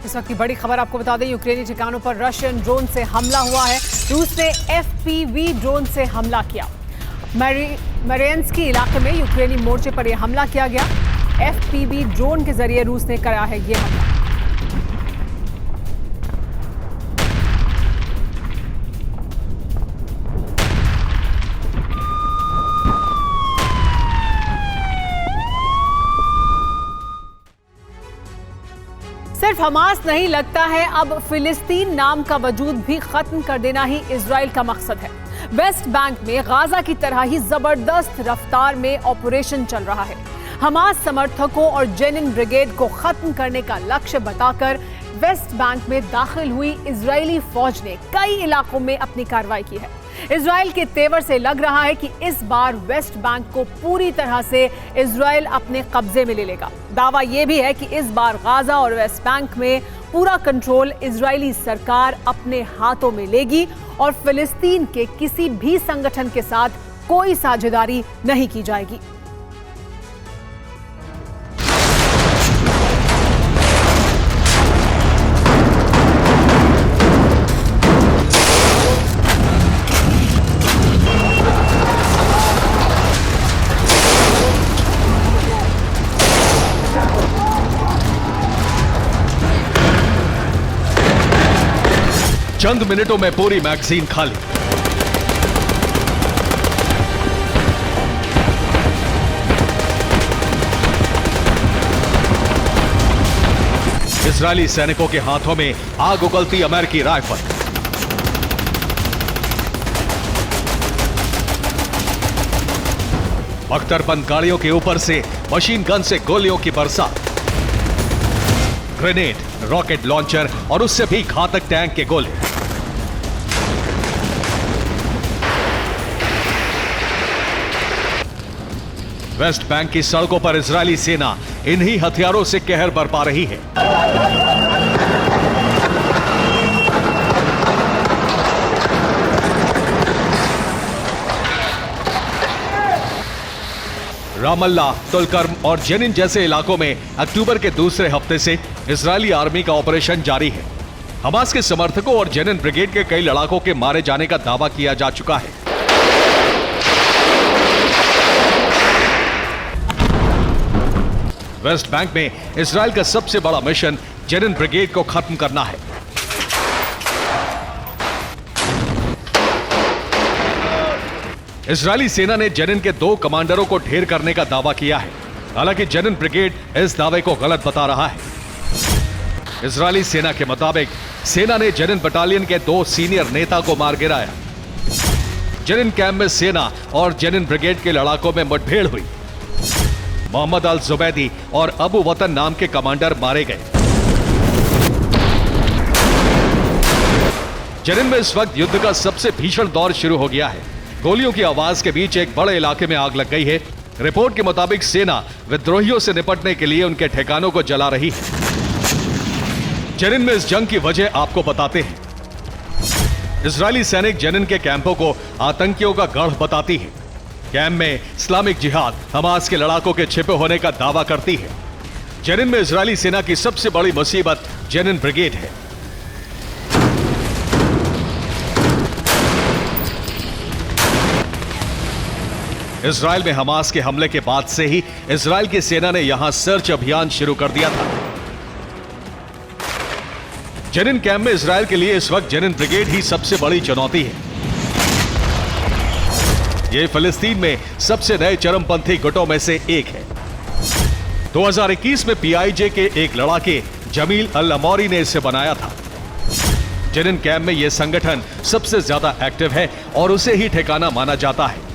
इस वक्त की बड़ी खबर आपको बता दें, यूक्रेनी ठिकानों पर रशियन ड्रोन से हमला हुआ है। रूस ने एफपीवी ड्रोन से हमला किया। मैरियन्स्की इलाके में यूक्रेनी मोर्चे पर यह हमला किया गया। एफपीवी ड्रोन के जरिए रूस ने करा है यह हमला। सिर्फ हमास नहीं, लगता है अब फिलिस्तीन नाम का वजूद भी खत्म कर देना ही इजराइल का मकसद है। वेस्ट बैंक में गाजा की तरह ही जबरदस्त रफ्तार में ऑपरेशन चल रहा है। हमास समर्थकों और जेनिन ब्रिगेड को खत्म करने का लक्ष्य बताकर वेस्ट बैंक में दाखिल हुई इजरायली फौज ने कई इलाकों में अपनी कार्रवाई की है। इजराइल के तेवर से लग रहा है कि इस बार वेस्ट बैंक को पूरी तरह से इजराइल अपने कब्जे में ले लेगा। दावा यह भी है कि इस बार गाजा और वेस्ट बैंक में पूरा कंट्रोल इजरायली सरकार अपने हाथों में लेगी और फिलिस्तीन के किसी भी संगठन के साथ कोई साझेदारी नहीं की जाएगी। चंद मिनटों में पूरी मैगजीन खाली। इजरायली सैनिकों के हाथों में आग उगलती अमेरिकी राइफल। अख्तरबंद गाड़ियों के ऊपर से मशीन गन से गोलियों की बरसात, ग्रेनेड, रॉकेट लॉन्चर और उससे भी घातक टैंक के गोले। वेस्ट बैंक की सड़कों पर इजरायली सेना इन्हीं हथियारों से कहर बरपा रही है। रामल्ला, तुलकर्म और जेनिन जैसे इलाकों में अक्टूबर के दूसरे हफ्ते से इजरायली आर्मी का ऑपरेशन जारी है। हमास के समर्थकों और जेनिन ब्रिगेड के कई लड़ाकों के मारे जाने का दावा किया जा चुका है। वेस्ट बैंक में इजराइल का सबसे बड़ा मिशन जेनिन ब्रिगेड को खत्म करना है। इजरायली सेना ने जेनिन के 2 कमांडरों को ढेर करने का दावा किया है। हालांकि जेनिन ब्रिगेड इस दावे को गलत बता रहा है। इजरायली सेना के मुताबिक सेना ने जेनिन बटालियन के 2 सीनियर नेता को मार गिराया। जेनिन कैंप में सेना और जेनिन ब्रिगेड के लड़ाकों में मुठभेड़ हुई। मोहम्मद अल जुबैदी और अबू वतन नाम के कमांडर मारे गए। जेनिन में इस वक्त युद्ध का सबसे भीषण दौर शुरू हो गया है। गोलियों की आवाज के बीच एक बड़े इलाके में आग लग गई है। रिपोर्ट के मुताबिक सेना विद्रोहियों से निपटने के लिए उनके ठिकानों को जला रही है। जेनिन में इस जंग की वजह आपको बताते हैं। इजरायली सैनिक जेनिन के कैंपों को आतंकियों का गढ़ बताती है। कैंप में इस्लामिक जिहाद हमास के लड़ाकों के छिपे होने का दावा करती है। जेनिन में इजरायली सेना की सबसे बड़ी मुसीबत जेनिन ब्रिगेड है। इजराइल में हमास के हमले के बाद से ही इजराइल की सेना ने यहां सर्च अभियान शुरू कर दिया था। जेनिन कैंप में इजराइल के लिए इस वक्त जेनिन ब्रिगेड ही सबसे बड़ी चुनौती है। यह फिलिस्तीन में सबसे नए चरमपंथी गुटों में से एक है। 2021 में पीआईजे के एक लड़ाके जमील अल अमौरी ने इसे बनाया था। जेनिन कैंप में यह संगठन सबसे ज्यादा एक्टिव है और उसे ही ठिकाना माना जाता है।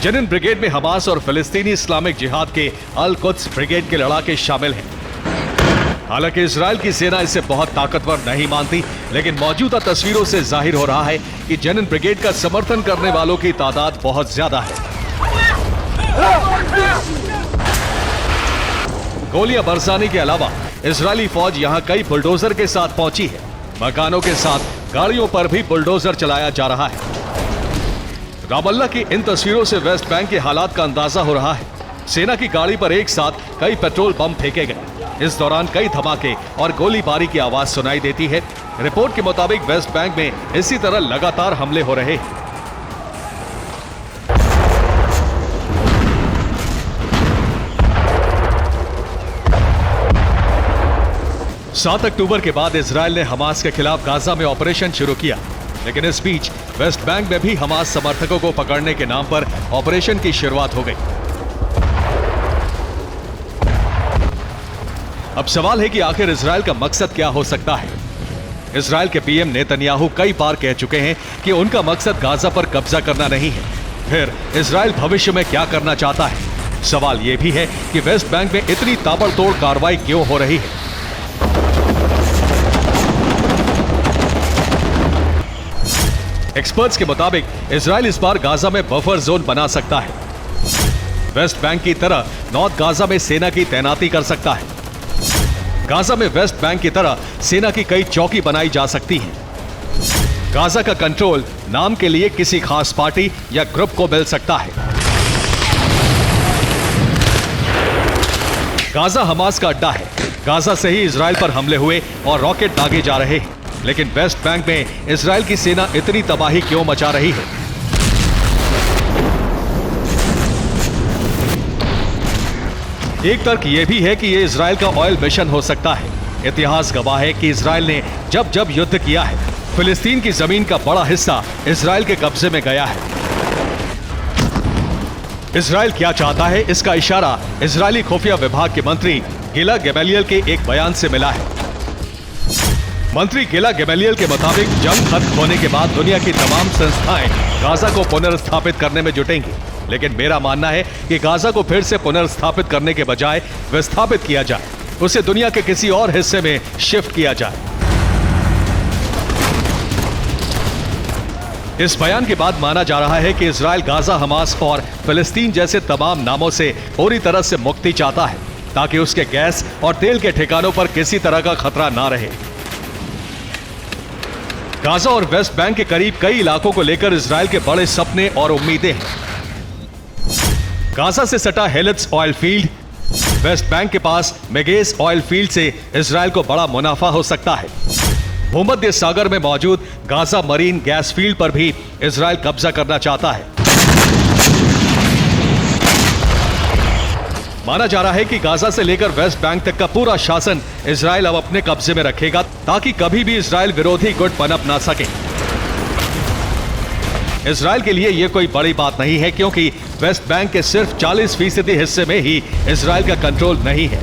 जेनिन ब्रिगेड में हमास और फिलिस्तीनी इस्लामिक जिहाद के अल कुद्स ब्रिगेड के लड़ाके शामिल हैं। हालांकि इजराइल की सेना इसे बहुत ताकतवर नहीं मानती, लेकिन मौजूदा तस्वीरों से जाहिर हो रहा है कि जेनिन ब्रिगेड का समर्थन करने वालों की तादाद बहुत ज्यादा है। गोलियां बरसाने के अलावा इजरायली फौज यहां कई बुलडोजर के साथ पहुंची है। मकानों के साथ गाड़ियों पर भी बुलडोजर चलाया जा रहा है। रामल्ला की इन तस्वीरों से वेस्ट बैंक के हालात का अंदाजा हो रहा है। सेना की गाड़ी पर एक साथ कई पेट्रोल बम फेंके गए। इस दौरान कई धमाके और गोलीबारी की आवाज सुनाई देती है। रिपोर्ट के मुताबिक वेस्ट बैंक में इसी तरह लगातार हमले हो रहे हैं। 7 अक्टूबर के बाद इजराइल ने हमास के खिलाफ गाजा में ऑपरेशन शुरू किया, लेकिन इस बीच वेस्ट बैंक में भी हमास समर्थकों को पकड़ने के नाम पर ऑपरेशन की शुरुआत हो गई। अब सवाल है कि आखिर इजराइल का मकसद क्या हो सकता है। इजराइल के पीएम नेतन्याहू कई बार कह चुके हैं कि उनका मकसद गाजा पर कब्जा करना नहीं है। फिर इजराइल भविष्य में क्या करना चाहता है? सवाल यह भी है कि वेस्ट बैंक में इतनी ताबड़तोड़ कार्रवाई क्यों हो रही है। एक्सपर्ट्स के मुताबिक इजराइल इस बार गाजा में बफर जोन बना सकता है। वेस्ट बैंक की तरह नॉर्थ गाजा में सेना की तैनाती कर सकता है। गाजा में वेस्ट बैंक की तरह सेना की कई चौकी बनाई जा सकती हैं। गाजा का कंट्रोल नाम के लिए किसी खास पार्टी या ग्रुप को मिल सकता है। गाजा हमास का अड्डा है। गाजा से ही इजराइल पर हमले हुए और रॉकेट दागे जा रहे हैं। लेकिन वेस्ट बैंक में इजराइल की सेना इतनी तबाही क्यों मचा रही है? एक तर्क यह भी है कि यह इजराइल का ऑयल मिशन हो सकता है। इतिहास गवाह है कि इजराइल ने जब जब युद्ध किया है, फिलिस्तीन की जमीन का बड़ा हिस्सा इजराइल के कब्जे में गया है। इजराइल क्या चाहता है, इसका इशारा इजरायली खुफिया विभाग के मंत्री गिला गेमेलियल के एक बयान से मिला है। मंत्री गिला गेमेलियल के मुताबिक जंग खत्म होने के बाद दुनिया की तमाम संस्थाएं गाजा को पुनर्स्थापित करने में जुटेंगी। लेकिन मेरा मानना है कि गाजा को फिर से पुनर्स्थापित करने के बजाय विस्थापित किया जाए, उसे दुनिया के किसी और हिस्से में शिफ्ट किया जाए। इस बयान के बाद माना जा रहा है कि इजराइल गाजा, हमास और फिलिस्तीन जैसे तमाम नामों से पूरी तरह से मुक्ति चाहता है, ताकि उसके गैस और तेल के ठिकानों पर किसी तरह का खतरा ना रहे। गाजा और वेस्ट बैंक के करीब कई इलाकों को लेकर इजराइल के बड़े सपने और उम्मीदें हैं। गाजा से सटा हेलिट्स ऑयल फील्ड, वेस्ट बैंक के पास मेगेस ऑयल फील्ड से इजराइल को बड़ा मुनाफा हो सकता है। भूमध्य सागर में मौजूद गाजा मरीन गैस फील्ड पर भी इजराइल कब्जा करना चाहता है। माना जा रहा है कि गाजा से लेकर वेस्ट बैंक तक का पूरा शासन इजराइल अब अपने कब्जे में रखेगा, ताकि कभी भी इजराइल विरोधी गुट पनप ना सके। इजराइल के लिए यह कोई बड़ी बात नहीं है, क्योंकि वेस्ट बैंक के सिर्फ 40% हिस्से में ही इजराइल का कंट्रोल नहीं है।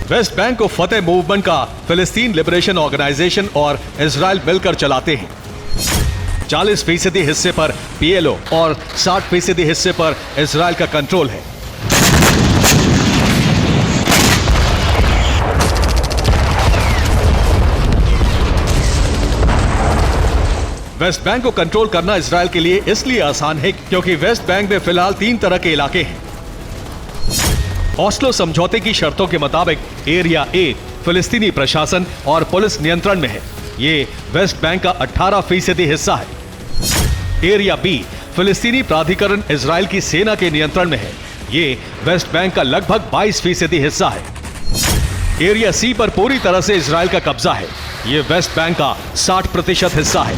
वेस्ट बैंक को फतेह मूवमेंट का फिलिस्तीन लिबरेशन ऑर्गेनाइजेशन और इजराइल मिलकर चलाते हैं। 40% हिस्से पर पीएलओ और 60% हिस्से पर इजराइल का कंट्रोल है। वेस्ट बैंक को कंट्रोल करना इजराइल के लिए इसलिए आसान है क्योंकि वेस्ट बैंक में फिलहाल 3 तरह के इलाके हैं। ऑस्लो समझौते की शर्तों के मुताबिक एरिया ए फिलिस्तीनी प्रशासन और पुलिस नियंत्रण में है। ये वेस्ट बैंक का 18% हिस्सा है। एरिया बी फिलिस्तीनी प्राधिकरण इजराइल की सेना के नियंत्रण में है। ये वेस्ट बैंक का लगभग 22% हिस्सा है। एरिया सी पर पूरी तरह से इजराइल का कब्जा है। ये वेस्ट बैंक का 60% हिस्सा है।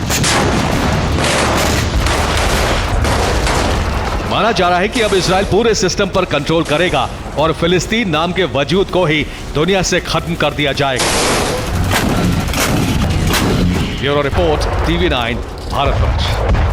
माना जा रहा है कि अब इजराइल पूरे सिस्टम पर कंट्रोल करेगा और फिलिस्तीन नाम के वजूद को ही दुनिया से खत्म कर दिया जाएगा। Bureau report, TV9, Bharatvarsh.